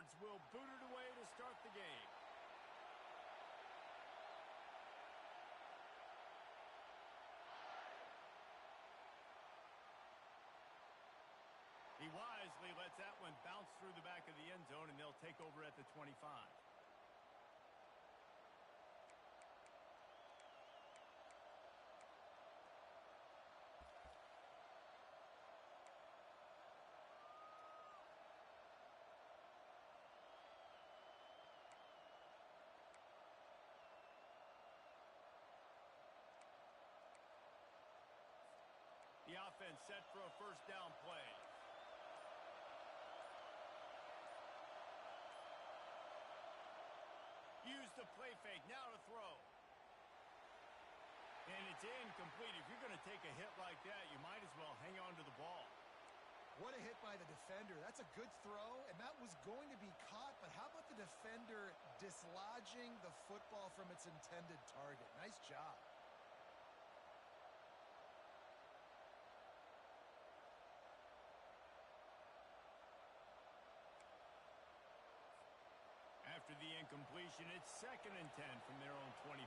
Longhorns will boot it away to start the game. He wisely lets that one bounce through the back of the end zone, and they'll take over at the 25. The offense set for a first down play. Use the play fake, now to throw. And it's incomplete. If you're going to take a hit like that, you might as well hang on to the ball. What a hit by the defender. That's a good throw, and that was going to be caught, but how about the defender dislodging the football from its intended target? Nice job. After the incompletion, it's 2nd and 10 from their own 25.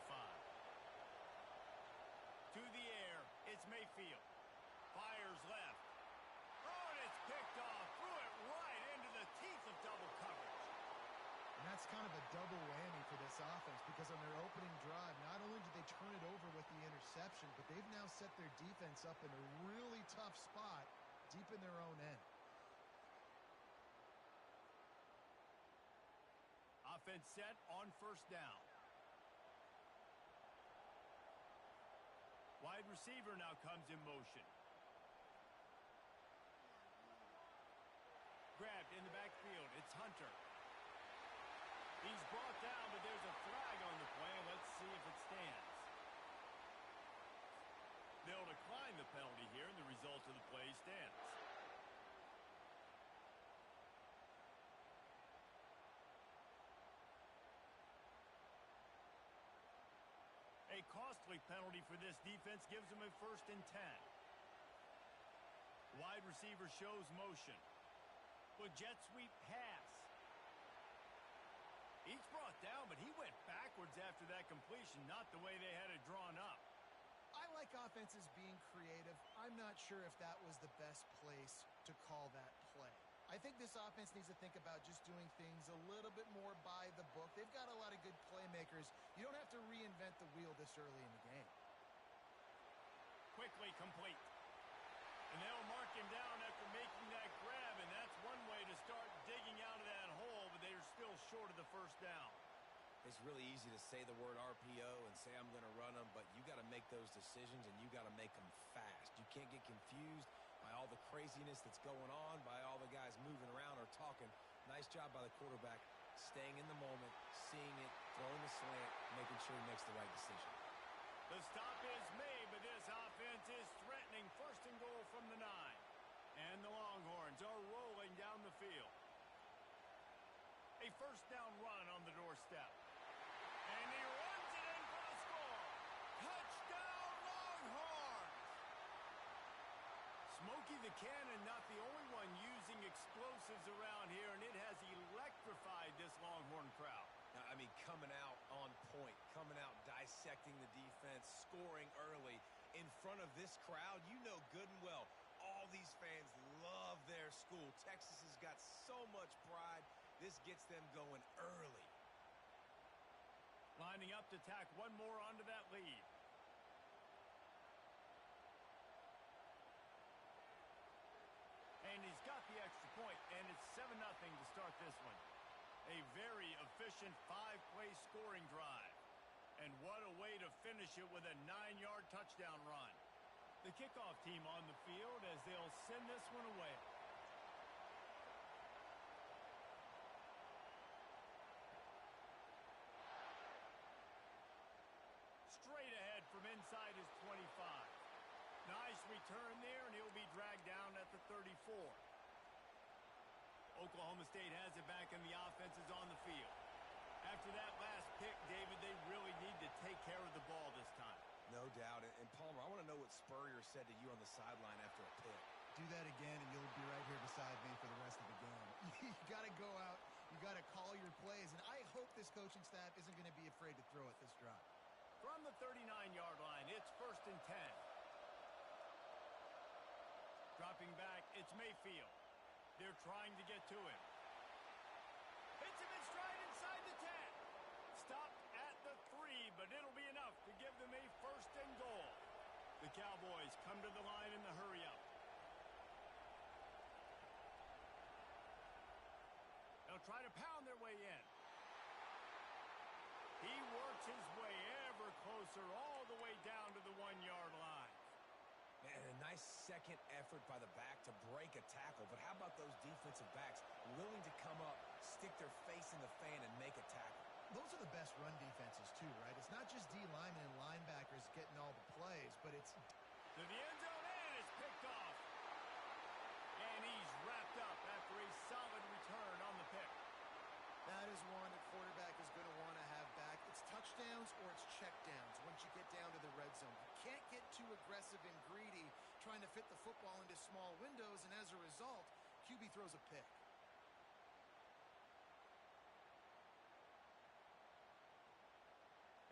To the air, it's Mayfield. Fires left. Oh, and it's picked off. Threw it right into the teeth of double coverage. And that's kind of a double whammy for this offense, because on their opening drive, not only did they turn it over with the interception, but they've now set their defense up in a really tough spot deep in their own end. Offense set on first down. Wide receiver now comes in motion. Grabbed in the backfield. It's Hunter. He's brought down, but there's a flag on the play. Let's see if it stands. They'll decline the penalty here, and the result of the play stands. A costly penalty for this defense gives them a 1st and 10. Wide receiver shows motion. With jet sweep pass. He's brought down, but he went backwards after that completion, not the way they had it drawn up. I like offenses being creative. I'm not sure if that was the best place to call that play. I think this offense needs to think about just doing things a little bit more by the book. They've got a lot of good playmakers. You don't have to reinvent the wheel this early in the game. Quickly complete. And they'll mark him down after making that grab, and that's one way to start digging out of that hole, but they're still short of the first down. It's really easy to say the word RPO and say I'm going to run them, but you got to make those decisions, and you got to make them fast. You can't get confused by all the craziness that's going on, by all the guys moving around or talking. Nice job by the quarterback, staying in the moment, seeing it, throwing the slant, making sure he makes the right decision. The stop is made, but this offense is threatening 1st and goal from the 9. And the Longhorns are rolling down the field. A first down run on the doorstep. And he runs it in for the score. Touchdown, Longhorns! Smokey the Cannon not the only one using explosives around here, and it has electrified this Longhorn crowd. I mean, coming out on point, coming out dissecting the defense, scoring early in front of this crowd. You know good and well, all these fans love their school. Texas has got so much pride. This gets them going early. Lining up to tack one more onto that lead. And he's got the extra point, and it's 7-0 to start this one. A very efficient 5-play scoring drive. And what a way to finish it with a 9-yard touchdown run. The kickoff team on the field as they'll send this one away. Straight ahead from inside his 25. Nice return there, and he'll be dragged down at the 34. Oklahoma State has it back, and the offense is on the field. After that last pick, David, they really need to take care of the ball this time. No doubt. And Palmer, I want to know what Spurrier said to you on the sideline after a pick. Do that again, and you'll be right here beside me for the rest of the game. You got to go out. You got to call your plays, and I hope this coaching staff isn't going to be afraid to throw at this drive. From the 39-yard line, it's 1st and 10. Dropping back, it's Mayfield. They're trying to get to him. Hits him in stride inside the 10. Stopped at the 3, but it'll be enough to give them a 1st and goal. The Cowboys come to the line in the hurry-up. They'll try to pound their way in. He works his way ever closer all the way down to the 1-yard line. Man, a nice second effort by the back to break a tackle. But how about those defensive backs willing to come up, stick their face in the fan, and make a tackle? Those are the best run defenses, too, right? It's not just D linemen and linebackers getting all the plays, but it's... To the end zone, and it's picked off. And he's wrapped up after a solid return on the pick. That is one a quarterback is going to want to have back. It's touchdowns or it's checkdowns once you get down to the red zone. You can't get too aggressive and greedy trying to fit the football into small windows, and as a result, QB throws a pick.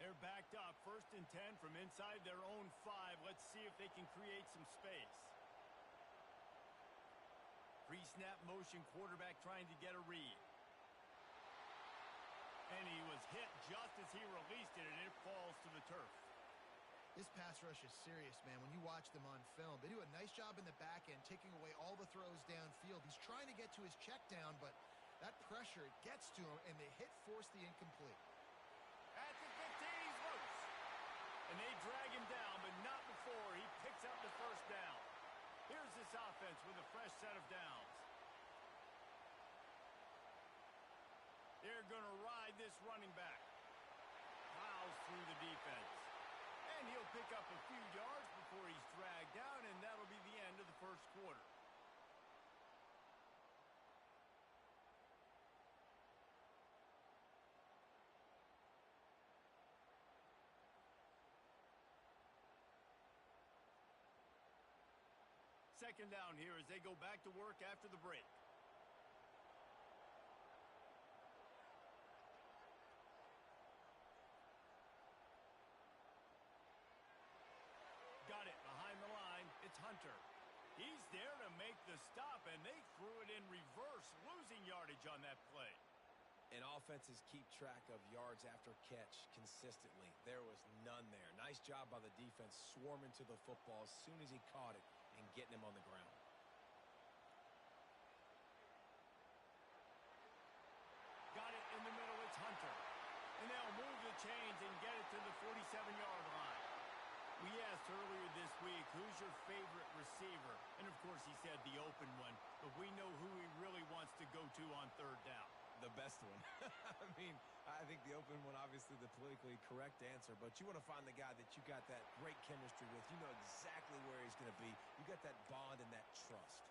They're backed up, 1st and 10 from inside their own 5. Let's see if they can create some space. Pre-snap motion, quarterback trying to get a read. And he was hit just as he released it, and it falls to the turf. This pass rush is serious, man. When you watch them on film, they do a nice job in the back end, taking away all the throws downfield. He's trying to get to his check down, but that pressure gets to him, and the hit forced the incomplete. At the 15, he's loose. And they drag him down, but not before he picks up the 1st down. Here's this offense with a fresh set of downs. They're going to ride this running back. Plows through the defense. And he'll pick up a few yards before he's dragged down, and that'll be the end of the 1st quarter. Second down here as they go back to work after the break. Got it behind the line. It's Hunter. He's there to make the stop, and they threw it in reverse, losing yardage on that play. And offenses keep track of yards after catch consistently. There was none there. Nice job by the defense swarming to the football as soon as he caught it and getting him on the ground. Got it in the middle. It's Hunter. And they'll move the chains and get it to the 47-yard line. We asked earlier this week, who's your favorite receiver? And, of course, he said the open one. But we know who he really wants to go to on 3rd down. The best one. I mean, I think the open one, obviously the politically correct answer, but you want to find the guy that you got that great chemistry with. You know exactly where he's going to be. You got that bond and that trust.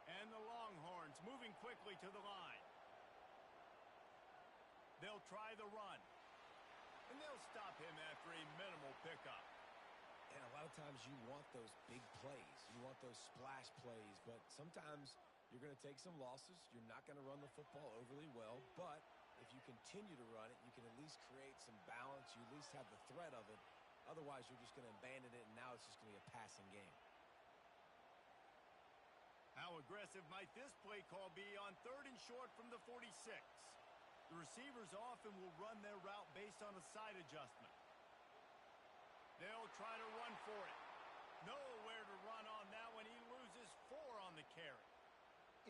And the Longhorns moving quickly to the line. They'll try the run. And they'll stop him after a minimal pickup. And a lot of times you want those big plays. You want those splash plays, but sometimes you're going to take some losses. You're not going to run the football overly well, but if you continue to run it, you can at least create some balance. You at least have the threat of it. Otherwise, you're just going to abandon it, and now it's just going to be a passing game. How aggressive might this play call be on 3rd and short from the 46? The receivers often will run their route based on a side adjustment. They'll try to run for it. Nowhere to run on that one. He loses 4 on the carry.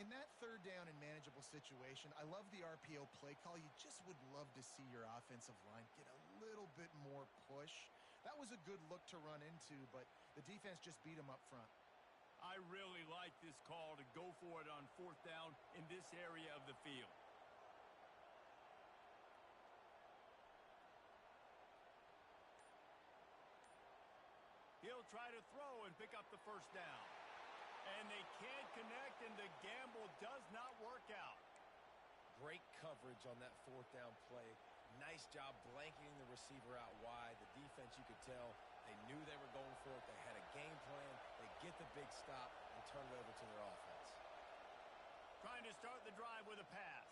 In that 3rd down and manageable situation, I love the RPO play call. You just would love to see your offensive line get a little bit more push. That was a good look to run into, but the defense just beat him up front. I really like this call to go for it on 4th down in this area of the field. He'll try to throw and pick up the 1st down. And they can't connect, and the gamble does not work out. Great coverage on that 4th down play. Nice job blanketing the receiver out wide. The defense, you could tell, they knew they were going for it. They had a game plan. They get the big stop and turn it over to their offense. Trying to start the drive with a pass.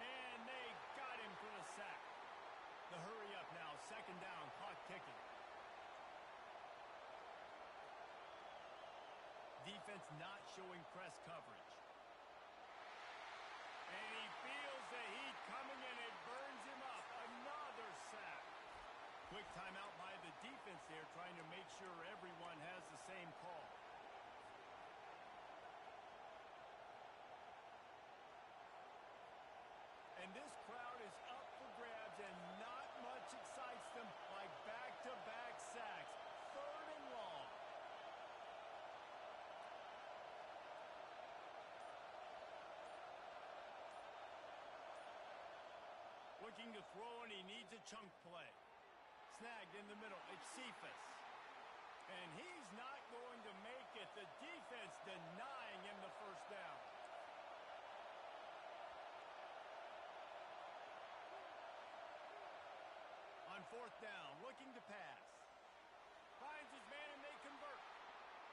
And they got him for the sack. The hurry up now, second down, clock ticking. Defense not showing press coverage. And he feels the heat coming and it burns him up. Another sack. Quick timeout by the defense there, trying to make sure everyone has the same call. And this crowd is up for grabs, and not much excites them like back-to-back sacks. Third and long. Looking to throw, and he needs a chunk play. Snagged in the middle. It's Cephas. And he's not going to make it. The defense denying him the first down. On fourth down, looking to pass. Finds his man and they convert.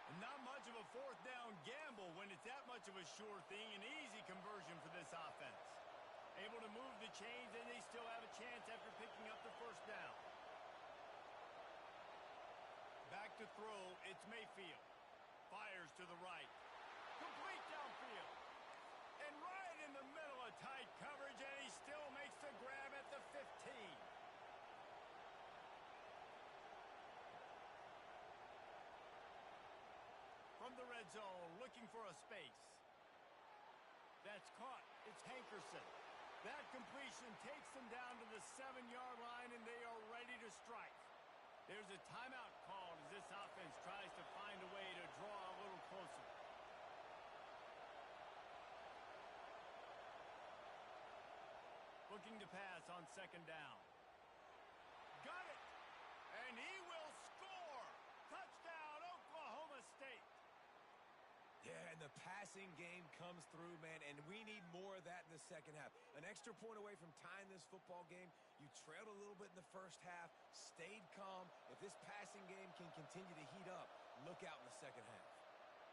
And not much of a fourth down gamble when it's that much of a sure thing. An easy conversion for this offense. Able to move the chains, and they still have a chance after picking up the first down. Back to throw, it's Mayfield. Fires to the right. Complete downfield. And right in the middle of tight coverage, and he still makes the grab at the 15. From the red zone, looking for a space. That's caught. It's Hankerson. That completion takes them down to the 7-yard line, and they are ready to strike. There's a timeout called as this offense tries to find a way to draw a little closer. Looking to pass on second down. Got it! And he will score! Touchdown, Oklahoma State! Yeah, and the passing game comes through, man, and we need more of that in the second half. An extra point away from tying this football game. You trailed a little bit in the first half, stayed calm. If this passing game can continue to heat up, look out in the second half.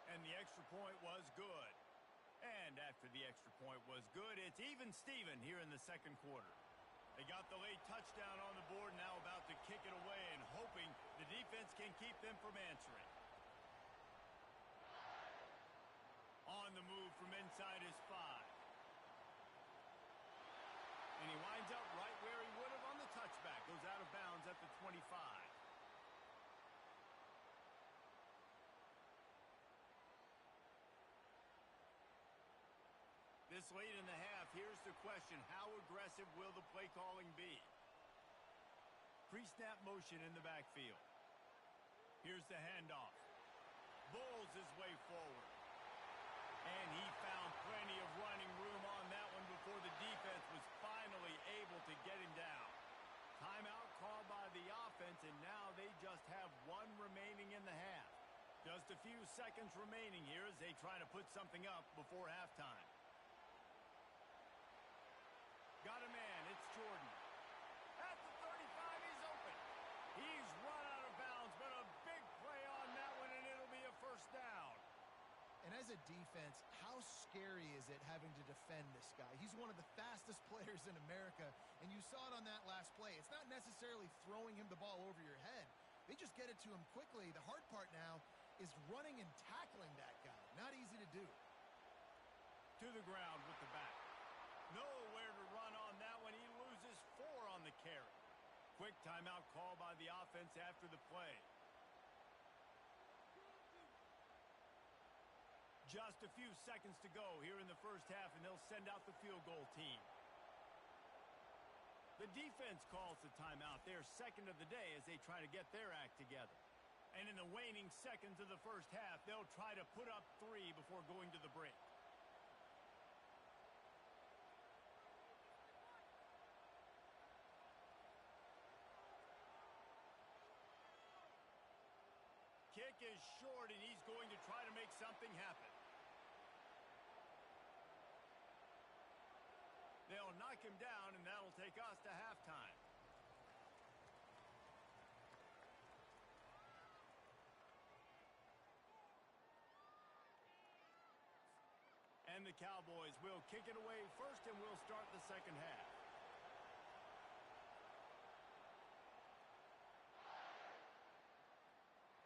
And the extra point was good. And after the extra point was good, it's even Steven here in the second quarter. They got the late touchdown on the board, now about to kick it away and hoping the defense can keep them from answering. On the move from inside his 5. And he winds up right where he would have on the touchback. Goes out of bounds at the 25. This late in the half, here's the question. How aggressive will the play calling be? Pre-snap motion in the backfield. Here's the handoff. Bulls his way forward. And he found plenty of running room on that one before the defense was finally able to get him down. Timeout called by the offense, and now they just have one remaining in the half. Just a few seconds remaining here as they try to put something up before halftime. Got a man, it's Jordan. At the 35, he's open. He's run out of bounds, but a big play on that one, and it'll be a first down. And as a defense, how scary is it having to defend this guy? He's one of the fastest players in America, and you saw it on that last play. It's not necessarily throwing him the ball over your head. They just get it to him quickly. The hard part now is running and tackling that guy. Not easy to do. To the ground with the back. Nowhere to run on that one. He loses 4 on the carry. Quick timeout call by the offense after the play. Just a few seconds to go here in the first half, and they'll send out the field goal team. The defense calls the timeout. They're second of the day as they try to get their act together. And in the waning seconds of the first half, they'll try to put up 3 before going to the break. Kick is short, and he's going to try to make something happen. They'll knock him down, and that'll take us to halftime. And the Cowboys will kick it away first, and we'll start the second half.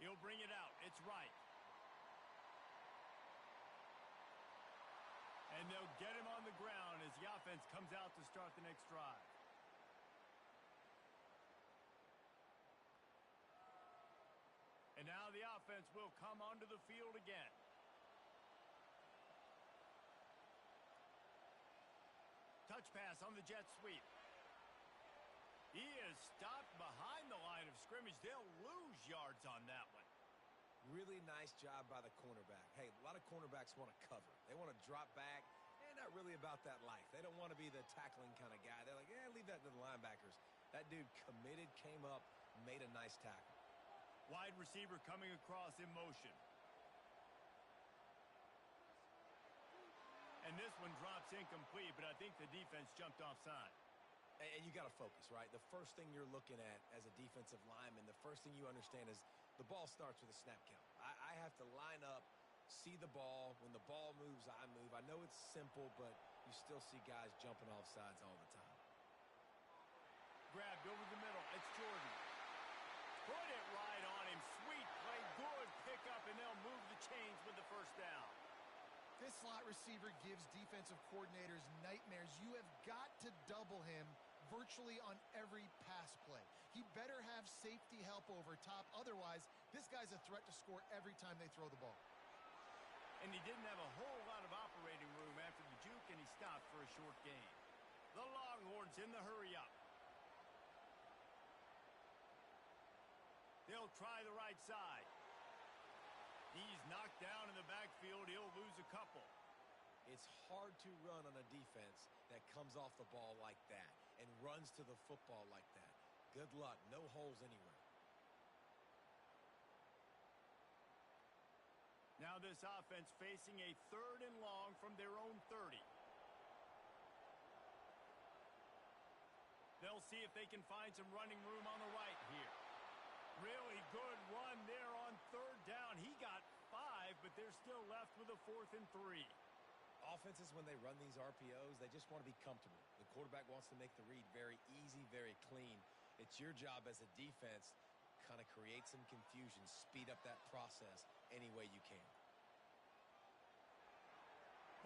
He'll bring it out. It's right. And they'll get him on the ground as the offense comes out to start the next drive. And now the offense will come onto the field again. Touch pass on the jet sweep. He is stopped behind the line of scrimmage. They'll lose yards on that one. Really nice job by the cornerback. Hey, a lot of cornerbacks want to cover. They want to drop back. They're not really about that life. They don't want to be the tackling kind of guy. They're like, leave that to the linebackers. That dude committed, came up, made a nice tackle. Wide receiver coming across in motion. And this one drops incomplete, but I think the defense jumped offside. And you got to focus, right? The first thing you're looking at as a defensive lineman, the first thing you understand is the ball starts with a snap count. I have to line up, see the ball. When the ball moves, I move. I know it's simple, but you still see guys jumping off sides all the time. Grabbed over the middle. It's Jordan. Put it right on him. Sweet play. Good pickup, and they'll move the chains with the first down. This slot receiver gives defensive coordinators nightmares. You have got to double him virtually on every pass play. He better have safety help over top. Otherwise, this guy's a threat to score every time they throw the ball. And he didn't have a whole lot of operating room after the juke, and he stopped for a short gain. The Longhorns in the hurry up. They'll try the right side. He's knocked down in the backfield. He'll lose a couple. It's hard to run on a defense that comes off the ball like that and runs to the football like that. Good luck. No holes anywhere. Now this offense facing a 3rd and long from their own 30. They'll see if they can find some running room on the right here. Really good run there on 3rd down. He got 5, but they're still left with a 4th and 3. Offenses, when they run these RPOs, they just want to be comfortable. The quarterback wants to make the read very easy, very clean. It's your job as a defense, kind of create some confusion, speed up that process any way you can.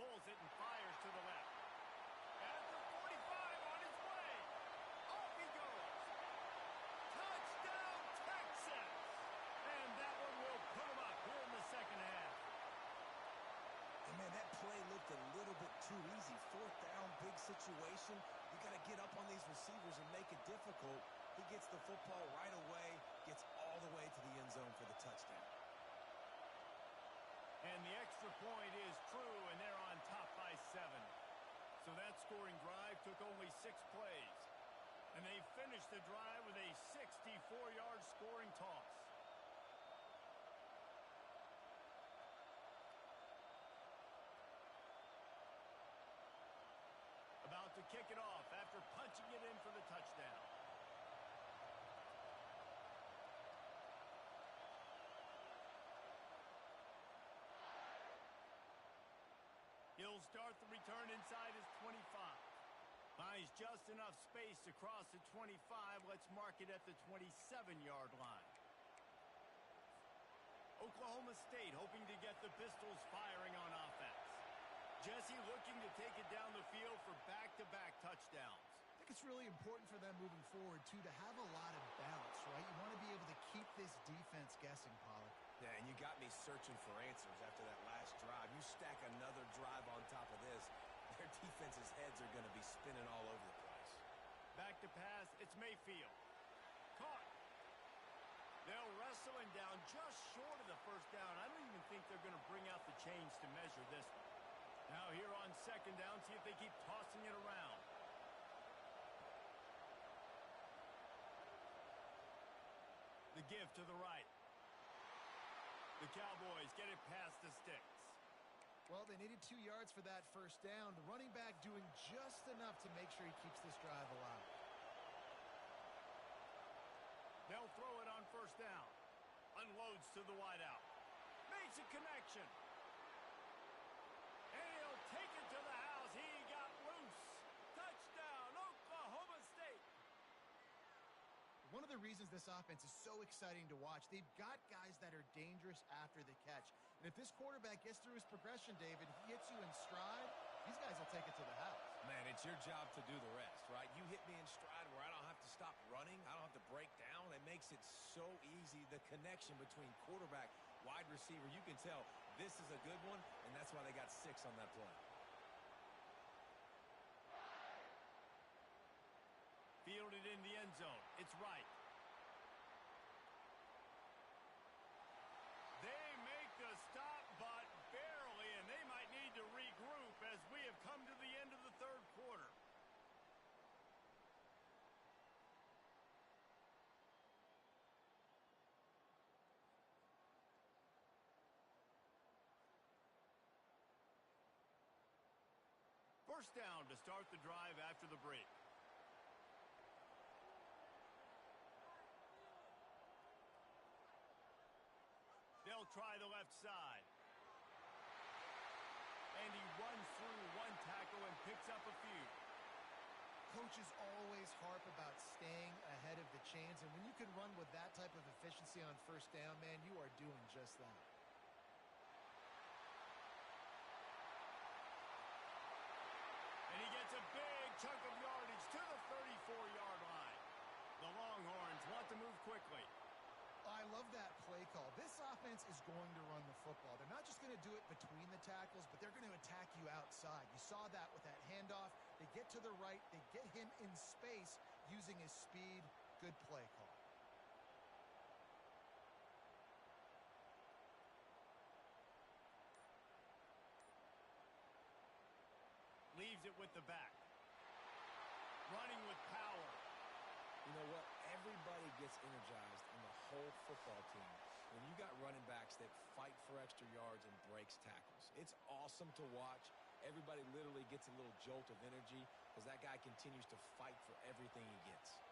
Pulls it and fires to the left. At the 45 on his way. Off he goes. Touchdown, Texas! And that one will put him up here in the second half. And man, that play looked a little bit too easy. 4th down, big situation. You got to get up on these receivers and make it difficult. He gets the football right away, gets all the way to the end zone for the touchdown. And the extra point is true, and they're on top by 7. So that scoring drive took only 6 plays. And they finished the drive with a 64-yard scoring toss. About to kick it off after punching it in for the touchdown. He'll start the return inside his 25. Finds just enough space to cross the 25. Let's mark it at the 27-yard line. Oklahoma State hoping to get the Pistols firing on offense. Jesse looking to take it down the field for back-to-back touchdowns. I think it's really important for them moving forward, too, to have a lot of balance, right? You want to be able to keep this defense guessing, Pollard. Yeah, and you got me searching for answers after that last drive. You stack another drive on top of this, their defense's heads are going to be spinning all over the place. Back to pass, it's Mayfield. Caught. They'll wrestle him down just short of the first down. I don't even think they're going to bring out the chains to measure this one. Now here on 2nd down, see if they keep tossing it around. The give to the right. The Cowboys get it past the sticks. Well, they needed 2 yards for that first down. The running back doing just enough to make sure he keeps this drive alive. They'll throw it on 1st down. Unloads to the wideout. Makes a connection. And he'll take one of the reasons this offense is so exciting to watch. They've got guys that are dangerous after the catch. And if this quarterback gets through his progression, David, he hits you in stride, these guys will take it to the house. Man, it's your job to do the rest, right? You hit me in stride where I don't have to stop running. I don't have to break down. It makes it so easy. The connection between quarterback, wide receiver, you can tell this is a good one, and that's why they got 6 on that play. Fielded in the end zone. It's right. They make the stop, but barely, and they might need to regroup as we have come to the end of the third quarter. First down to start the drive after the break. They'll try the left side. And he runs through one tackle and picks up a few. Coaches always harp about staying ahead of the chains, and when you can run with that type of efficiency on first down, man, you are doing just that. And he gets a big chunk of yardage to the 34-yard line. The Longhorns want to move quickly. I love that play call. This offense is going to run the football. They're not just going to do it between the tackles, but they're going to attack you outside. You saw that with that handoff. They get to the right. They get him in space using his speed. Good play call. Leaves it with the back. Running with power. You know what? Everybody gets energized in the whole football team when you got running backs that fight for extra yards and breaks tackles. It's awesome to watch. Everybody literally gets a little jolt of energy because that guy continues to fight for everything he gets.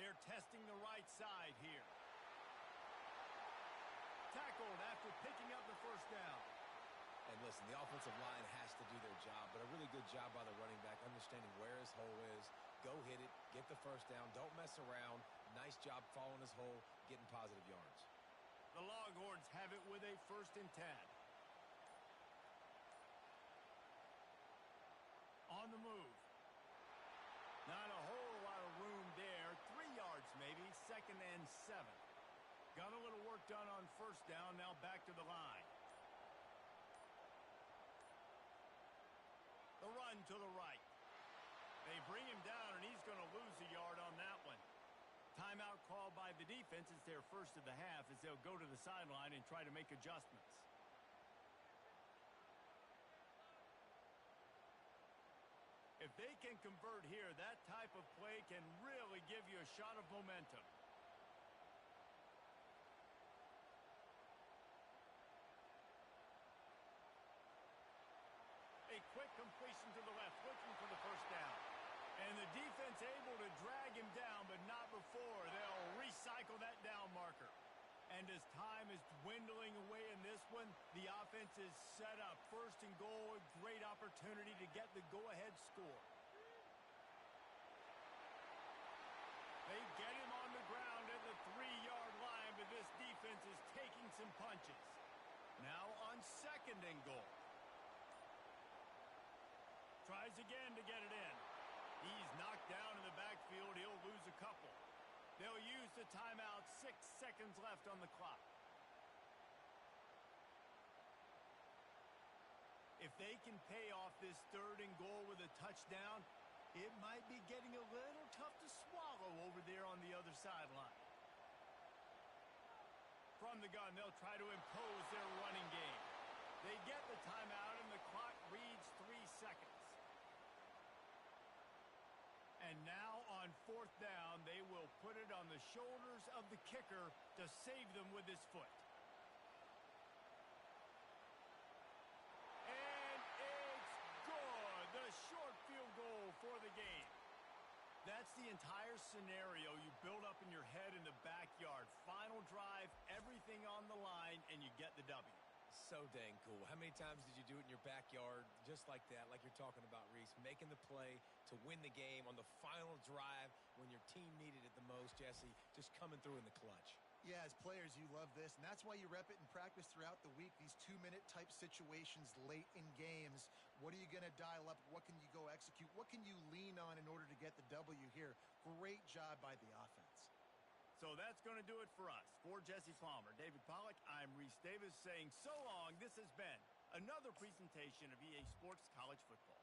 They're testing the right side here. Tackled after picking up the first down. And listen, the offensive line has to do their job, but a really good job by the running back, understanding where his hole is. Go hit it, get the first down, don't mess around. Nice job following his hole, getting positive yards. The Longhorns have it with a 1st and 10. On the move. Not a whole lot of room there. 3 yards maybe, 2nd and 7. Got a little work done on first down, now back to the line. The run to the right. They bring him down, and he's going to lose a yard on that one. Timeout called by the defense. It's their first of the half as they'll go to the sideline and try to make adjustments. If they can convert here, that type of play can really give you a shot of momentum. A quick completion to the left, looking for the first down. And the defense able to drag him down, but not before. They'll recycle that down marker. And as time is dwindling away in this one, the offense is set up. 1st and goal, a great opportunity to get the go-ahead score. They get him on the ground at the 3-yard line, but this defense is taking some punches. Now on 2nd and goal. Tries again to get it in. He's knocked down in the backfield. He'll lose a couple. They'll use the timeout. 6 seconds left on the clock. If they can pay off this 3rd and goal with a touchdown, it might be getting a little tough to swallow over there on the other sideline. From the gun, they'll try to impose their running game. They get the timeout, and the clock reads 3 seconds. And now on 4th down, they will put it on the shoulders of the kicker to save them with his foot. And it's good. The short field goal for the game. That's the entire scenario you build up in your head in the backyard. Final final drive, everything on the line, and you get the W. So dang cool. How many times did you do it in your backyard just like that, like you're talking about, Reese, making the play to win the game on the final drive when your team needed it the most, Jesse, just coming through in the clutch. Yeah, as players, you love this, and that's why you rep it in practice throughout the week, these 2-minute type situations late in games. What are you going to dial up? What can you go execute? What can you lean on in order to get the W here? Great job by the offense. So that's going to do it for us. For Jesse Palmer, David Pollack, I'm Reese Davis saying so long. This has been another presentation of EA Sports College Football.